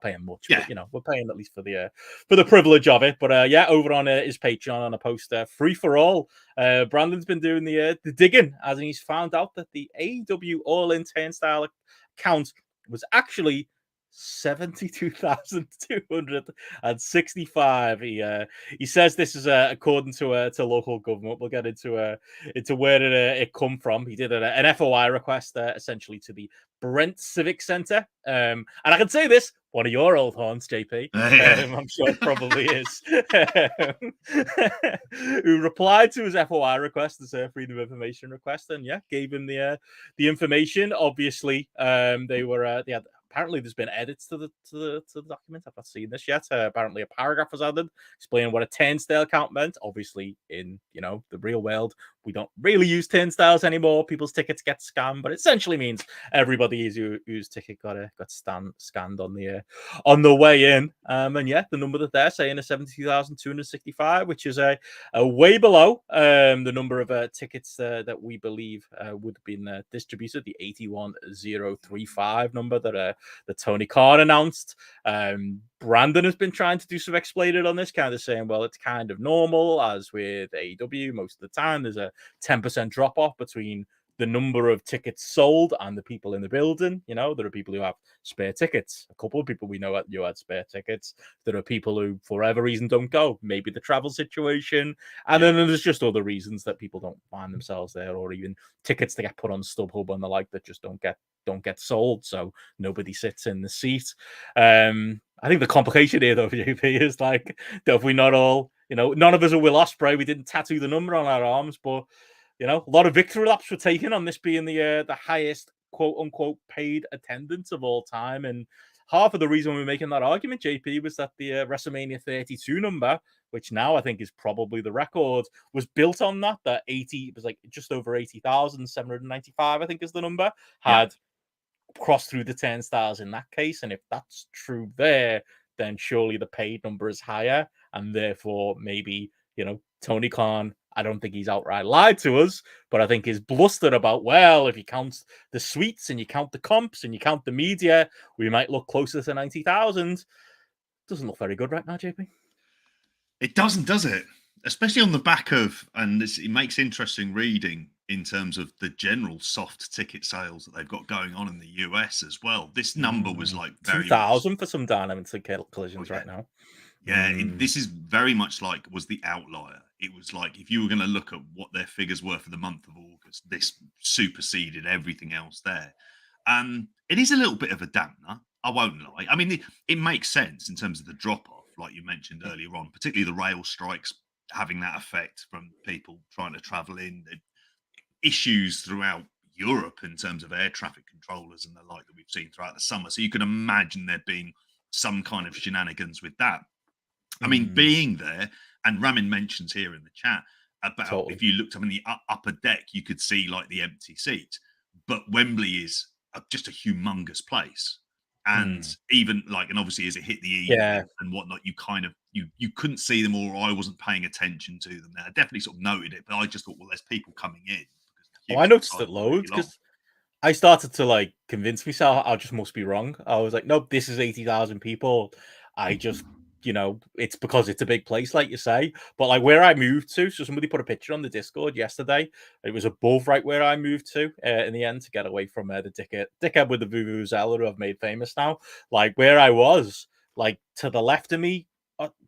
paying much, Yeah. but you know, we're paying at least for the privilege of it. But yeah, over on his Patreon on a post, free for all. Brandon's been doing the digging, as he's found out that the AEW All In Turnstile count was actually 72,265. He says this is according to local government. We'll get into where it come from. He did an FOI request essentially to the Brent Civic Centre, and I can say this, one of your old horns, JP. I'm sure it probably is. Who replied to his FOI request, his Freedom of Information request, and yeah, gave him the information. Obviously, they had. Apparently, there's been edits to the document. I've not seen this yet. Apparently, a paragraph was added explaining what a turnstile count meant. Obviously, in the real world, we don't really use turnstiles anymore. People's tickets get scanned, but it essentially means everybody whose ticket got scanned on the way in. And yeah, the number that they're saying is 72,265, which is a way below the number of tickets that we believe would have been distributed, the 81,035 number that Tony Khan announced. Brandon has been trying to do some explaining on this, kind of saying, well, it's kind of normal, as with AEW, most of the time there's a 10% drop off between the number of tickets sold and the people in the building. There are people who have spare tickets. A couple of people we know you had spare tickets. There are people who, for whatever reason, don't go. Maybe the travel situation. And then there's just other reasons that people don't find themselves there, or even tickets that get put on StubHub and the like that just don't get sold. So nobody sits in the seat. I think the complication here, though, JP, is like, if we not all, none of us are Will Ospreay. We didn't tattoo the number on our arms, but a lot of victory laps were taken on this being the highest quote unquote paid attendance of all time. And half of the reason we were making that argument, JP, was that the WrestleMania 32 number, which now I think is probably the record, was built on that. That 80, it was like just over 80,795, I think is the number, had crossed through the turnstiles in that case. And if that's true there, then surely the paid number is higher. And therefore, maybe, Tony Khan, I don't think he's outright lied to us, but I think he's blustered about, well, if you count the suites and you count the comps and you count the media, we might look closer to 90,000. Doesn't look very good right now, JP. It doesn't, does it? Especially on the back of, and it makes interesting reading in terms of the general soft ticket sales that they've got going on in the US as well. This number was like very 2,000 for some Dynamic collisions right now. Yeah, this is very much like was the outlier. It was like if you were going to look at what their figures were for the month of August, this superseded everything else there. It is a little bit of a dampener, I won't lie. I mean, it makes sense in terms of the drop-off, like you mentioned earlier on, particularly the rail strikes having that effect from people trying to travel in, the issues throughout Europe in terms of air traffic controllers and the like that we've seen throughout the summer. So you can imagine there being some kind of shenanigans with that. I mean, being there, and Ramin mentions here in the chat about if you looked up in the upper deck, you could see like the empty seats. But Wembley is just a humongous place. And even like, and obviously as it hit the evening and whatnot, you kind of, you couldn't see them, or I wasn't paying attention to them there. I definitely sort of noted it, but I just thought, well, there's people coming in. I noticed it loads because I started to like convince myself I just must be wrong. I was like, nope, this is 80,000 people. I just, it's because it's a big place, like you say. But like where I moved to, so somebody put a picture on the Discord yesterday. It was above right where I moved to in the end to get away from the dickhead with the Vuvuzela who I've made famous now. Like where I was, like to the left of me,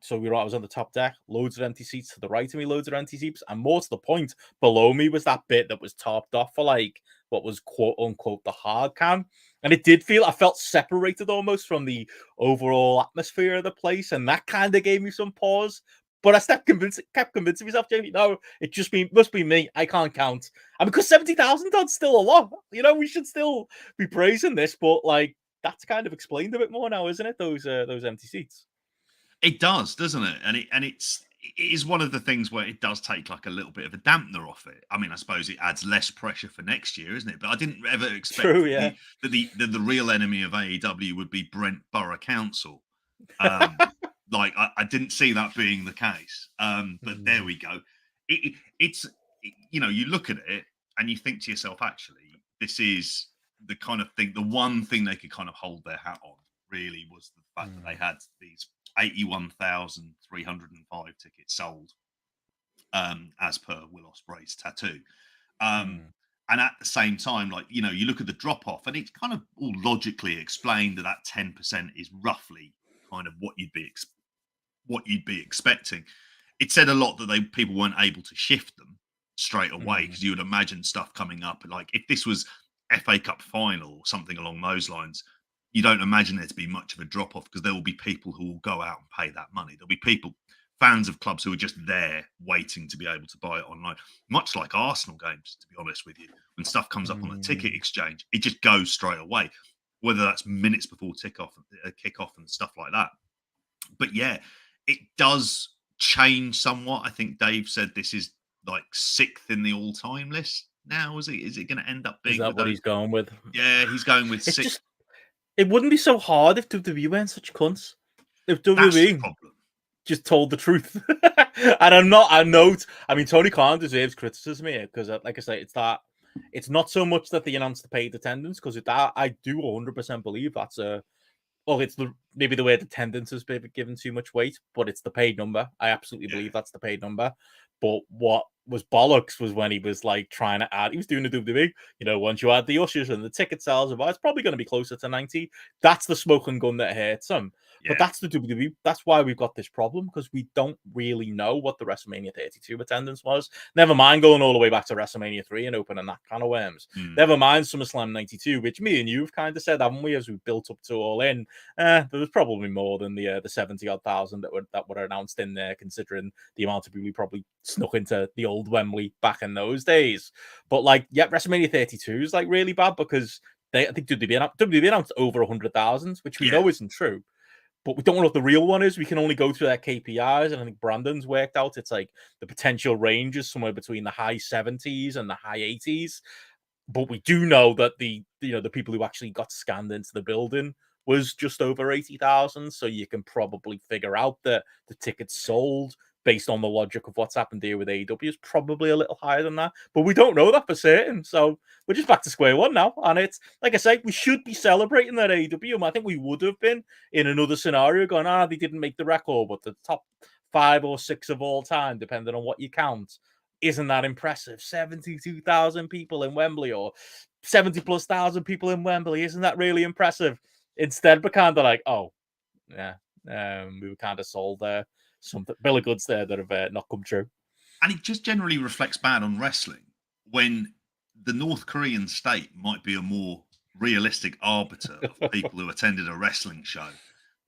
so I was on the top deck, loads of empty seats. To the right of me, loads of empty seats. And more to the point, below me was that bit that was topped off for like what was quote unquote the hard cam. And it did feel, I felt separated almost from the overall atmosphere of the place. And that kind of gave me some pause. But I kept convincing myself, Jamie, no, it just must be me. I can't count. And because 70,000 is still a lot, we should still be praising this. But like, that's kind of explained a bit more now, isn't it? Those empty seats. It does, doesn't it? And it is one of the things where it does take like a little bit of a dampener off it. I mean, I suppose it adds less pressure for next year, isn't it? But I didn't ever expect that the real enemy of AEW would be Brent Borough Council. Like I didn't see that being the case. But there we go. It's you look at it and you think to yourself, actually, this is the kind of thing, the one thing they could kind of hold their hat on really was the fact that they had these 81,305 tickets sold, as per Will Ospreay's tattoo. And at the same time, like, you look at the drop off, and it's kind of all logically explained that 10% is roughly kind of what you'd be expecting. It said a lot that people weren't able to shift them straight away, because you would imagine stuff coming up. Like if this was FA Cup final or something along those lines, you don't imagine there to be much of a drop off, because there will be people who will go out and pay that money. There'll be fans of clubs who are just there waiting to be able to buy it online, much like Arsenal games, to be honest with you. When stuff comes up on the ticket exchange, it just goes straight away, whether that's minutes before kickoff and stuff like that. But yeah, it does change somewhat. I think Dave said this is like 6th in the all-time list now. Is it going to end up being? Is that what he's going with? Yeah, he's going with 6th. It wouldn't be so hard if WWE weren't such cunts. If That's WWE the problem. just told the truth. And I know. I mean, Tony Khan deserves criticism here, because, like I say, it's not so much that they announced the paid attendance, because I do 100% believe that's it's maybe the way the attendance has been given too much weight, but it's the paid number. I absolutely believe that's the paid number. But what was bollocks was when he was like trying to add, he was doing the WWE, once you add the ushers and the ticket sales, it's probably going to be closer to 90. That's the smoking gun that hurts him. But that's the WWE. That's why we've got this problem, because we don't really know what the WrestleMania 32 attendance was. Never mind going all the way back to WrestleMania 3 and opening that can of worms. Never mind SummerSlam 92, which me and you've kind of said, haven't we, as we built up to All In. There was probably more than the 70-odd thousand that were announced in there, considering the amount of people who probably snuck into the old Wembley back in those days. But WrestleMania 32 is like really bad, because I think WWE announced over 100,000, which we know isn't true. But we don't know what the real one is. We can only go through their KPIs, and I think Brandon's worked out it's like the potential range is somewhere between the high 70s and the high 80s. But we do know that the people who actually got scanned into the building was just over 80,000. So you can probably figure out that the tickets sold, based on the logic of what's happened here with AEW, is probably a little higher than that. But we don't know that for certain. So we're just back to square one now. And it's, like I say, we should be celebrating that AEW. I think we would have been in another scenario going, they didn't make the record, but the top 5 or 6 of all time, depending on what you count. Isn't that impressive? 72,000 people in Wembley, or 70+ thousand people in Wembley. Isn't that really impressive? Instead, we're kind of like, we were kind of sold something bill of goods there that have not come true. And it just generally reflects bad on wrestling, when the North Korean state might be a more realistic arbiter of people who attended a wrestling show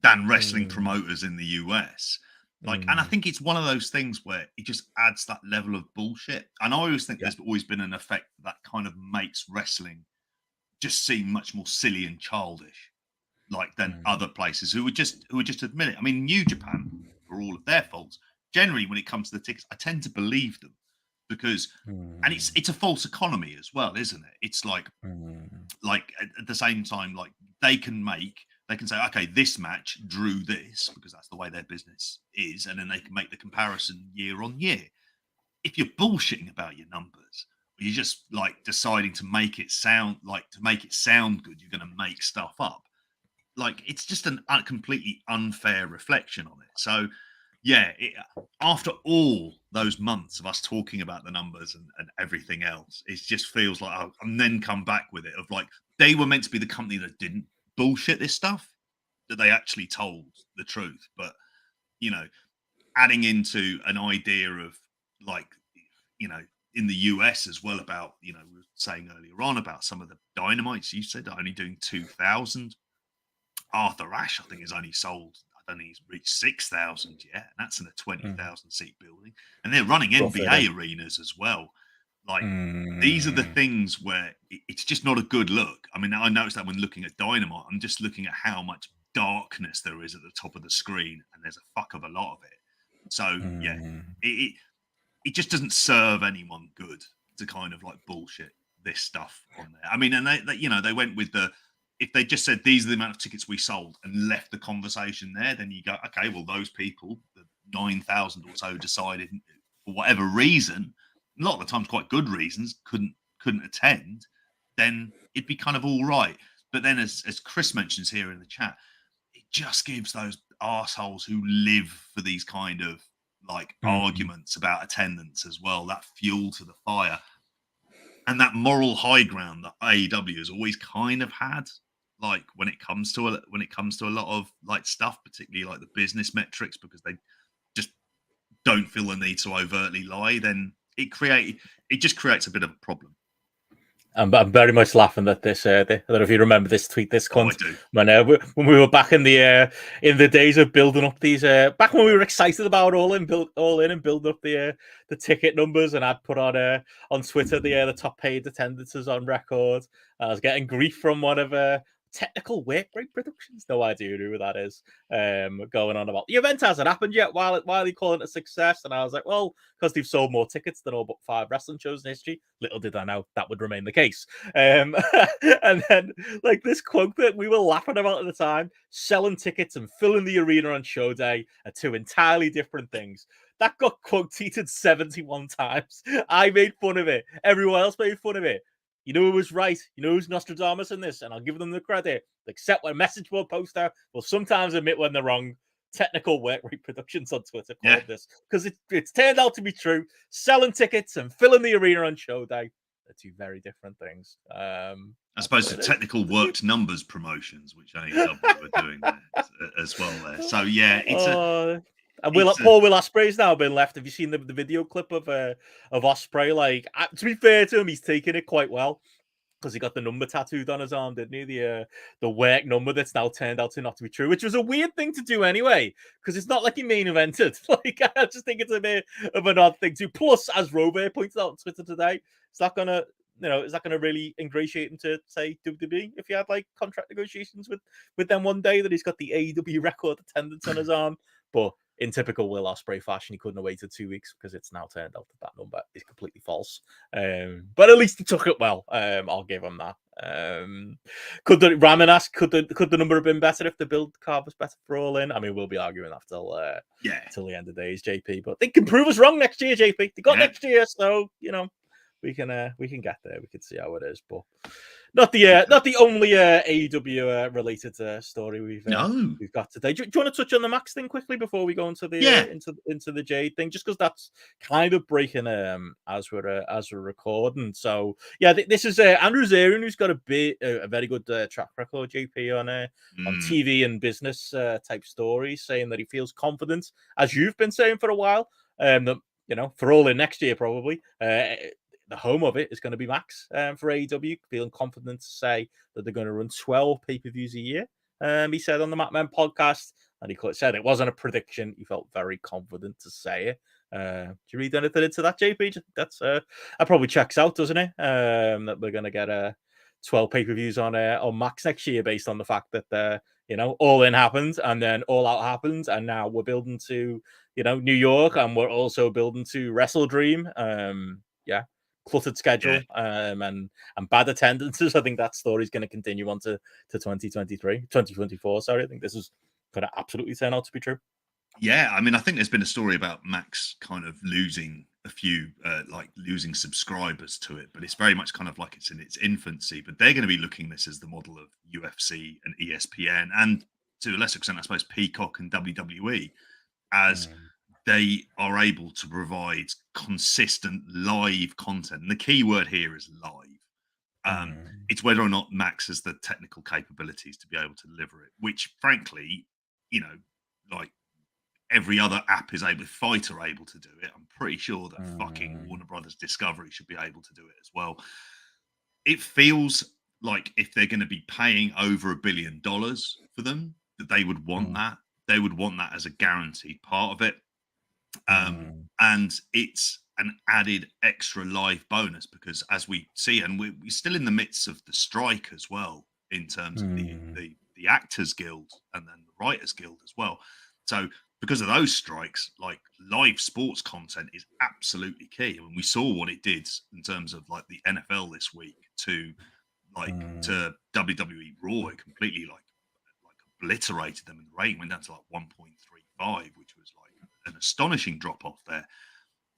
than wrestling promoters in the US. And I think it's one of those things where it just adds that level of bullshit. And I always think there's always been an effect that kind of makes wrestling just seem much more silly and childish, than other places who would just admit it. I mean, New Japan, for all of their faults, generally when it comes to the tickets, I tend to believe them, because and it's a false economy as well, isn't it? It's like at the same time, they can say, okay, this match drew this, because that's the way their business is, and then they can make the comparison year on year. If you're bullshitting about your numbers, you're just deciding to make it sound good, you're going to make stuff up. It's just a completely unfair reflection on it. So yeah, after all those months of us talking about the numbers and everything else, it just feels like I'm then come back with it of they were meant to be the company that didn't bullshit this stuff, that they actually told the truth. But adding into an idea of in the US as well, about we were saying earlier on about some of the Dynamites, you said only doing 2,000. Arthur Ashe, I think, has only sold, I don't think he's reached 6,000 yet, and that's in a 20,000 seat building, and they're running NBA arenas as well. These are the things where it's just not a good look. I mean, I noticed that when looking at Dynamite, I'm just looking at how much darkness there is at the top of the screen, and there's a fuck of a lot of it. So yeah, it just doesn't serve anyone good to kind of bullshit this stuff on there. I mean, and they went with if they just said these are the amount of tickets we sold and left the conversation there, then you go, okay, well, those people, the 9,000 or so, decided for whatever reason, a lot of the times quite good reasons, couldn't attend, then it'd be kind of all right. But then, as Chris mentions here in the chat, just gives those assholes who live for these kind of like arguments about attendance as well that fuel to the fire and that moral high ground that AEW has always kind of had. Like when it comes to a lot of like stuff, particularly like the business metrics, because they just don't feel the need to overtly lie, then it just creates a bit of a problem. I'm very much laughing at this. I don't know if you remember this tweet. This Oh, I cunt. do. When we were back in the days of building up these, back when we were excited about all in and building up the ticket numbers, and I'd put on Twitter the top paid attendances on record. I was getting grief from one of Technical Work Rate Productions. No idea who that is. Going on about the event hasn't happened yet. While they calling it a success, and I was like, well, because they've sold more tickets than all but 5 wrestling shows in history. Little did I know that would remain the case. And then like this quote that we were laughing about at the time, selling tickets and filling the arena on show day are 2 entirely different things. That got quote tweeted 71 times. I made fun of it. Everyone else made fun of it. You know who was right. You know who's Nostradamus in this, and I'll give them the credit. Except when a message board poster will sometimes admit when they're wrong. Technical Work Rate Productions on Twitter called this because it's turned out to be true. Selling tickets and filling the arena on show day are 2 very different things. I suppose the technical worked numbers promotions, which AEW were doing there, as well there. So yeah, Paul Will Ospreay's now been left. Have you seen the video clip of Ospreay? Like, to be fair to him, he's taken it quite well because he got the number tattooed on his arm, didn't he? The work number that's now turned out to not to be true, which was a weird thing to do anyway, because it's not like he main evented. Like, I just think it's a bit of an odd thing to. Plus, as Robert pointed out on Twitter today, it's not gonna. Is that going to really ingratiate him to say WWE if he had like contract negotiations with them one day that he's got the AEW record attendance on his arm? But in typical Will Ospreay fashion, he couldn't have waited 2 weeks because it's now turned out that number is completely false. But at least he took it well. I'll give him that. Ramen ask, could the number have been better if the build card was better for All In? I mean, we'll be arguing that till the end of days, JP. But they can prove us wrong next year, JP. They got next year, so we can get there. We can see how it is, but not the only AEW related story we've got today. Do you want to touch on the Max thing quickly before we go into the into the Jade thing? Just because that's kind of breaking as we're recording. So yeah, this is Andrew Zarian, who's got a very good track record, JP, on TV and business type stories, saying that he feels confident, as you've been saying for a while, that for All In next year probably. The home of it is going to be Max for AEW, feeling confident to say that they're going to run 12 pay-per-views a year. He said on the Matt Men podcast, and he said it wasn't a prediction. He felt very confident to say it. Do you read anything into that, JP? That probably checks out, doesn't it? That we're going to get 12 pay-per-views on Max next year based on the fact that All In happened and then All Out happened, and now we're building to New York, and we're also building to Wrestle Dream. Cluttered schedule and bad attendances. I think that story is going to continue on to 2024. Sorry, I think this is going to absolutely turn out to be true. Yeah, I mean, I think there's been a story about Max kind of losing a few, losing subscribers to it, but it's very much kind of like it's in its infancy. But they're going to be looking at this as the model of UFC and ESPN, and to a lesser extent, I suppose, Peacock and WWE, as they are able to provide consistent live content. And the key word here is live. It's whether or not Max has the technical capabilities to be able to deliver it, which frankly, like every other app is able, Fight are able to do it. I'm pretty sure that fucking Warner Brothers Discovery should be able to do it as well. It feels like if they're going to be paying over $1 billion for them, that they would want that. They would want that as a guaranteed part of it. And it's an added extra live bonus because, as we see, and we're still in the midst of the strike as well, in terms of the Actors Guild and then the Writers Guild as well. So because of those strikes, like live sports content is absolutely key. And we saw what it did in terms of like the NFL this week to WWE Raw. It completely like obliterated them, and the rating went down to like 1.35, which was like an astonishing drop off there.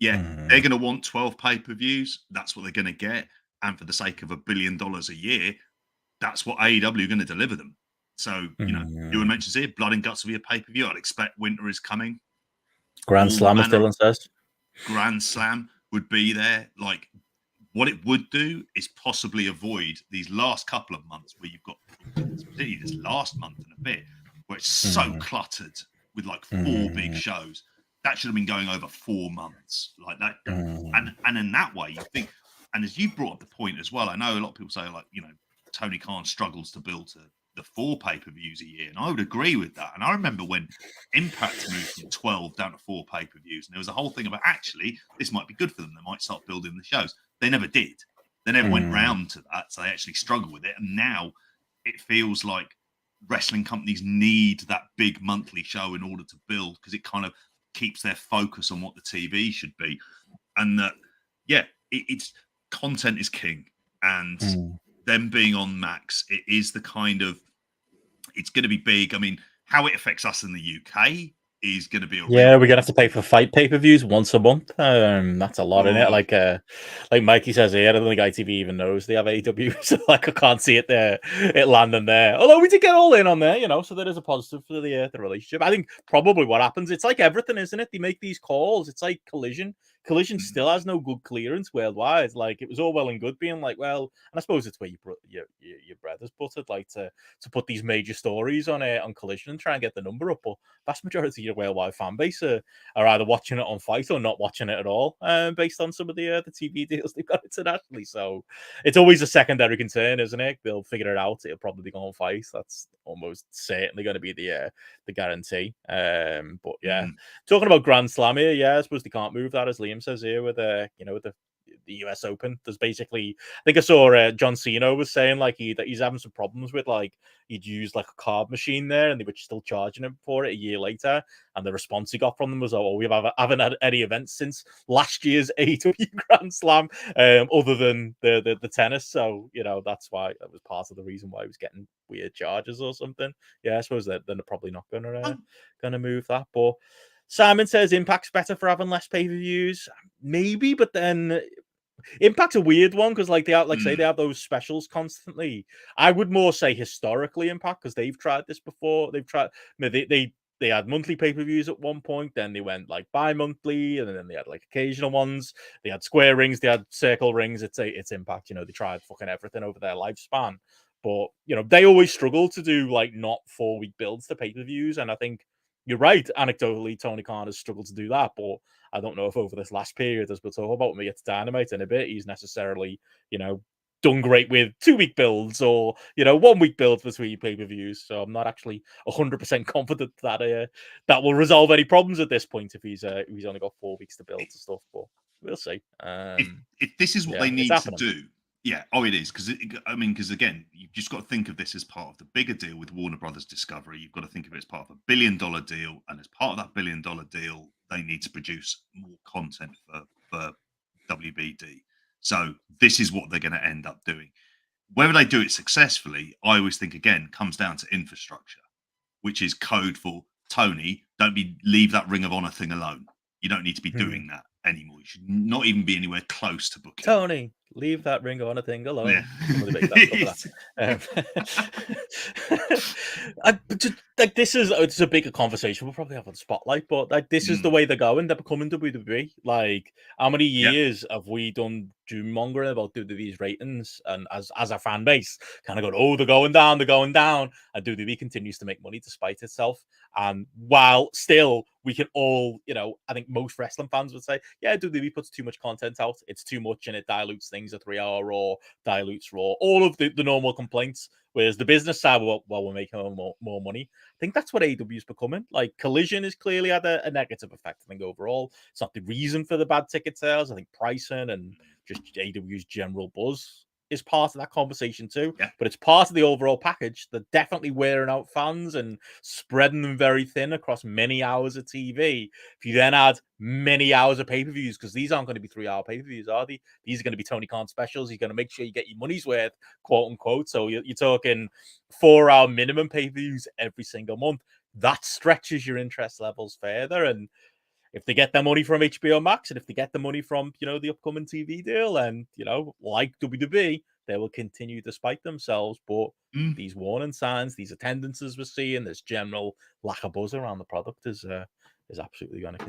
They're going to want 12 pay-per-views. That's what they're going to get. And for the sake of $1 billion a year, that's what AEW are going to deliver them. So, Ewan mentions here, Blood and Guts will be a pay-per-view. I'd expect winter is coming. Grand Slam, as Dylan says. Grand Slam would be there. Like, what it would do is possibly avoid these last couple of months where you've got, particularly this last month and a bit, where it's so cluttered with like 4 big shows. That should have been going over 4 months, like that. And in that way, you think, and as you brought up the point as well, I know a lot of people say, like, Tony Khan struggles to build to the 4 pay-per-views a year, and I would agree with that. And I remember when Impact moved from 12 down to 4 pay-per-views, and there was a whole thing about, actually, this might be good for them. They might start building the shows. They never did. They never went round to that, so they actually struggle with it. And now it feels like wrestling companies need that big monthly show in order to build, because it kind of keeps their focus on what the TV should be. And that, it's content is king. And them being on Max, it is the kind of, it's going to be big. I mean, how it affects us in the UK is going to be we're gonna have to pay for fight pay-per-views once a month. That's a lot in it. Like Mikey says here, I don't think ITV even knows they have AEW, so like I can't see it there, it landing there. Although we did get all in on there, so there is a positive for the relationship. I think probably what happens, it's like everything, isn't it? They make these calls. It's like Collision. Collision still has no good clearance worldwide. Like, it was all well and good being like, well, and I suppose it's where your bread is buttered, like to put these major stories on Collision and try and get the number up. But vast majority of your worldwide fan base are either watching it on Fight or not watching it at all, based on some of the TV deals they've got internationally. So it's always a secondary concern, isn't it? They'll figure it out. It'll probably go on Fight. That's almost certainly going to be the guarantee. But talking about Grand Slam here, I suppose they can't move that, as Liam says here, with with the US Open. There's basically, I think I saw John Cena was saying like that he's having some problems with, like, he'd used like a card machine there and they were still charging him for it a year later, and the response he got from them was, oh, well, we haven't had any events since last year's AEW Grand Slam, other than the tennis. So that's why, that was part of the reason why he was getting weird charges or something. I suppose that they're probably not gonna move that. But Simon says Impact's better for having less pay-per-views. Maybe, but then Impact's a weird one, because like they have, like say they have those specials constantly. I would more say historically Impact, because they've tried this before. They've tried, they had monthly pay-per-views at one point, then they went like bi-monthly, and then they had like occasional ones. They had square rings, they had circle rings. It's Impact, they tried fucking everything over their lifespan. But they always struggle to do like not 4-week builds to pay-per-views, and I think you're right. Anecdotally, Tony Khan has struggled to do that, but I don't know if over this last period, as we'll talk about when we get to Dynamite in a bit, he's necessarily, done great with 2-week builds or, 1-week builds between pay-per-views. So I'm not actually 100% confident that that will resolve any problems at this point if he's only got 4 weeks to build to stuff. But we'll see. If this is what they need to do. Yeah, it is. Because again, you've just got to think of this as part of the bigger deal with Warner Brothers Discovery. You've got to think of it as part of a $1 billion deal. And as part of that $1 billion deal, they need to produce more content for WBD. So this is what they're going to end up doing. Whether they do it successfully, I always think, again, comes down to infrastructure, which is code for, Tony, leave that Ring of Honor thing alone. You don't need to be doing that anymore. You should not even be anywhere close to booking. Tony, leave that Ring of Honor thing alone. Yeah. It's a bigger conversation we'll probably have on Spotlight, but like this is the way they're going. They're becoming WWE. Like, how many years have we done doom mongering about WWE's ratings, and as a fan base kind of going, oh, they're going down, and WWE continues to make money despite itself. And while still we can all, I think most wrestling fans would say, yeah, WWE puts too much content out. It's too much and it dilutes things. A 3-hour Raw dilutes Raw. All of the normal complaints. Whereas the business side, well, we're making more money. I think that's what AEW is becoming. Like, Collision has clearly had a negative effect, I think, overall. It's not the reason for the bad ticket sales. I think pricing and just AEW's general buzz is part of that conversation too. Yeah. But it's part of the overall package. They're definitely wearing out fans and spreading them very thin across many hours of TV. If you then add many hours of pay-per-views, because these aren't going to be 3-hour pay-per-views, are they? These are going to be Tony Khan specials. You're going to make sure you get your money's worth, quote unquote. So you're talking 4-hour minimum pay-per-views every single month. That stretches your interest levels further. And if they get their money from HBO Max and if they get the money from, the upcoming TV deal, and, like WWE, they will continue to spite themselves. But these warning signs, these attendances we're seeing, this general lack of buzz around the product is absolutely going to